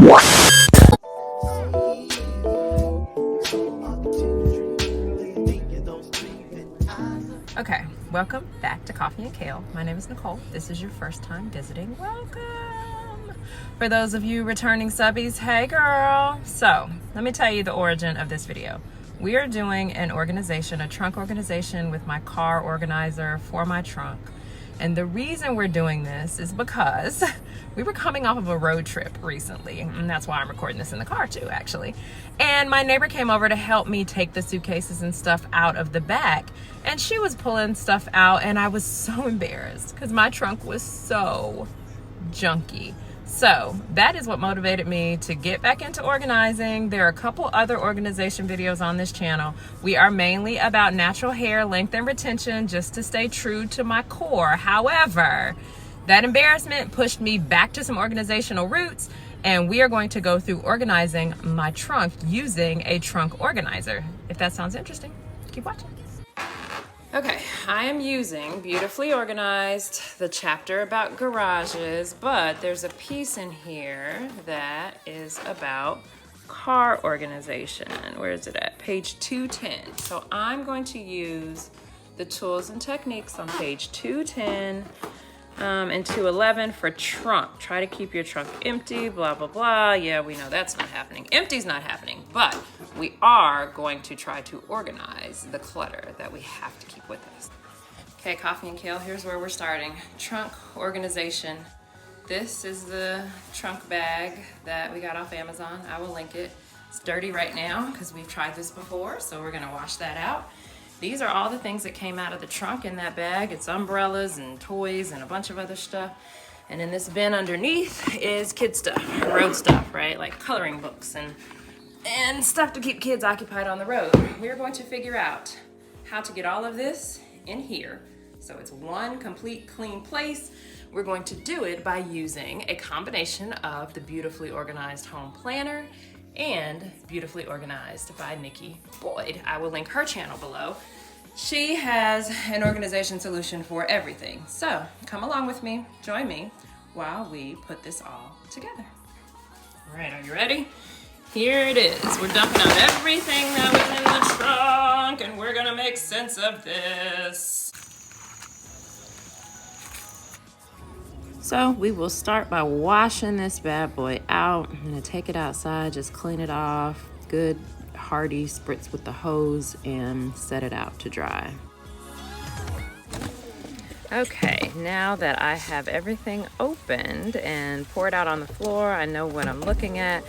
Okay, welcome back to Coffee and Kale. My name is Nicole. This is your first time visiting. Welcome. For those of you returning subbies, hey girl. So, let me tell you the origin of this video. We are doing an organization, a trunk organization with my car organizer for my trunk. And the reason we're doing this is because we were coming off of a road trip recently, and that's why I'm recording this in the car too, actually. And my neighbor came over to help me take the suitcases and stuff out of the back, and she was pulling stuff out, and I was so embarrassed because my trunk was so junky. So that is what motivated me to get back into organizing. There are a couple other organization videos on this channel. We are mainly about natural hair length and retention, just to stay true to my core. However, that embarrassment pushed me back to some organizational roots, and we are going to go through organizing my trunk using a trunk organizer. If that sounds interesting, keep watching. Okay, I am using Beautifully Organized, the chapter about garages, but there's a piece in here that is about car organization. Where is it at? Page 210. So I'm going to use the tools and techniques on page 210 and 211 for trunk. Try to keep your trunk empty, blah, blah, blah. Yeah, we know that's not happening. Empty's not happening, but we are going to try to organize the clutter that we have to keep with us. Okay, Coffee and Kale, here's where we're starting. Trunk organization. This is the trunk bag that we got off Amazon. I will link it. It's dirty right now because we've tried this before, so we're gonna wash that out. These are all the things that came out of the trunk in that bag. It's umbrellas and toys and a bunch of other stuff. And in this bin underneath is kid stuff, road stuff, right? Like coloring books and stuff to keep kids occupied on the road. We're going to figure out how to get all of this in here so it's one complete clean place. We're going to do it by using a combination of the Beautifully Organized Home Planner and Beautifully Organized by Nikki Boyd. I will link her channel below. She has an organization solution for everything. So come along with me, join me while we put this all together. All right, are you ready? Here it is. We're dumping out everything that was in the trunk, and we're gonna make sense of this. So we will start by washing this bad boy out. I'm gonna take it outside, just clean it off. Good hearty spritz with the hose and set it out to dry. Okay, now that I have everything opened and poured out on the floor, I know what I'm looking at,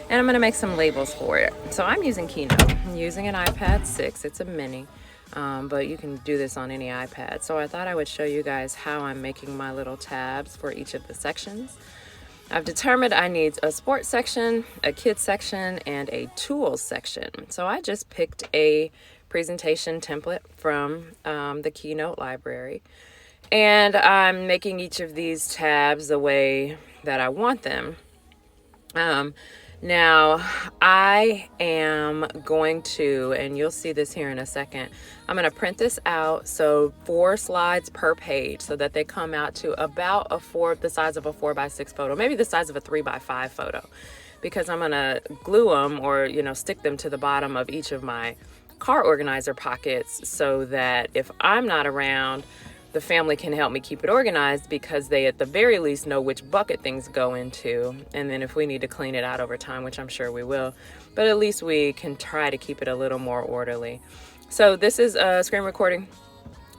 and I'm gonna make some labels for it. So I'm using Keynote. I'm using an iPad 6, it's a mini. But you can do this on any iPad. So I thought I would show you guys how I'm making my little tabs for each of the sections. I've determined I need a sports section, a kids section, and a tools section. So I just picked a presentation template from the Keynote library. And I'm making each of these tabs the way that I want them. Now, I am going to, and you'll see this here in a second, I'm going to print this out, so 4 slides per page, so that they come out to about the size of a 4x6 photo, maybe the size of a 3x5 photo, because I'm going to glue them or, stick them to the bottom of each of my car organizer pockets so that if I'm not around, the family can help me keep it organized because they at the very least know which bucket things go into. And then if we need to clean it out over time, which I'm sure we will, but at least we can try to keep it a little more orderly. So this is a screen recording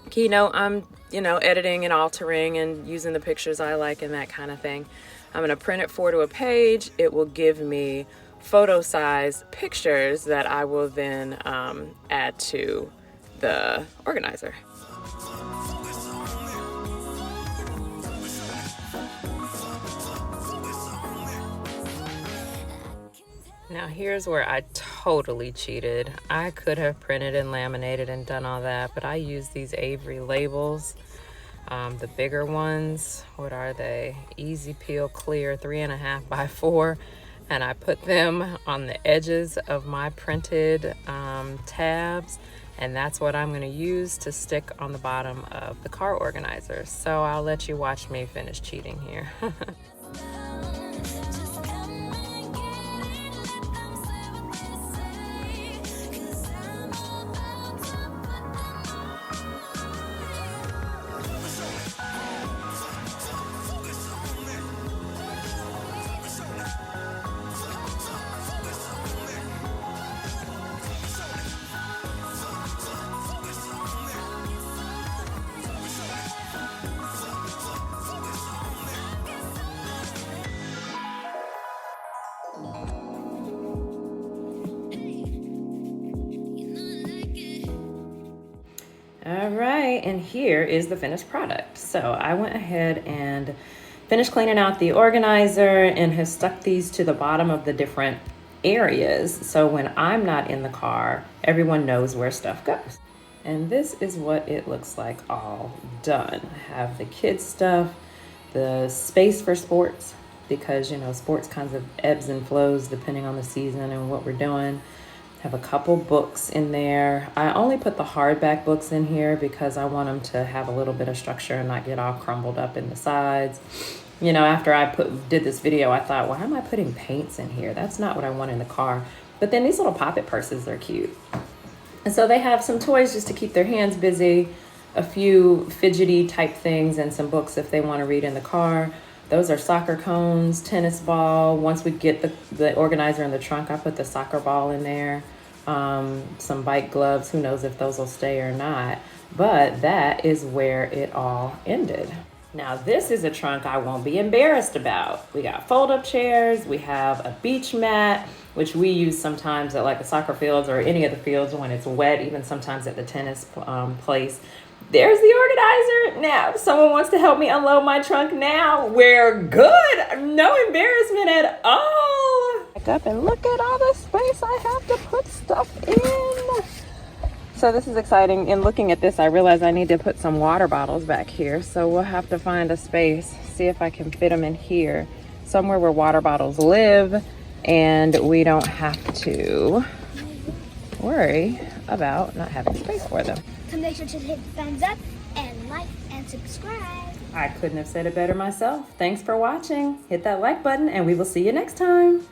Keynote. I'm, editing and altering and using the pictures I like and that kind of thing. I'm going to print it 4 to a page. It will give me photo size pictures that I will then add to the organizer. Now here's where I totally cheated. I could have printed and laminated and done all that, but I used these Avery labels, the bigger ones. What are they? Easy Peel Clear 3.5 by 4, and I put them on the edges of my printed tabs, and that's what I'm going to use to stick on the bottom of the car organizer. So I'll let you watch me finish cheating here. and here is the finished product. So I went ahead and finished cleaning out the organizer and have stuck these to the bottom of the different areas. So when I'm not in the car, everyone knows where stuff goes. And this is what it looks like all done. I have the kids stuff, the space for sports, because you know sports kinds of ebbs and flows depending on the season and what we're doing. Have a couple books in there. I only put the hardback books in here because I want them to have a little bit of structure and not get all crumbled up in the sides. You know, after I did this video, I thought, why am I putting paints in here? That's not what I want in the car. But then these little poppet purses are cute. And so they have some toys just to keep their hands busy, a few fidgety type things, and some books if they want to read in the car. Those are soccer cones, tennis ball. Once we get the organizer in the trunk, I put the soccer ball in there. Some bike gloves. Who knows if those will stay or not. But that is where it all ended. Now this is a trunk I won't be embarrassed about. We got fold-up chairs. We have a beach mat, which we use sometimes at like the soccer fields or any of the fields when it's wet, even sometimes at the tennis place. There's the organizer. Now, if someone wants to help me unload my trunk now, we're good. No embarrassment at all. Back up and look at all the space I have to put stuff in. So this is exciting. In looking at this, I realized I need to put some water bottles back here. So we'll have to find a space, see if I can fit them in here, somewhere where water bottles live, and we don't have to worry about not having space for them. So make sure to hit thumbs up and like and subscribe. I couldn't have said it better myself. Thanks for watching. Hit that like button and we will see you next time.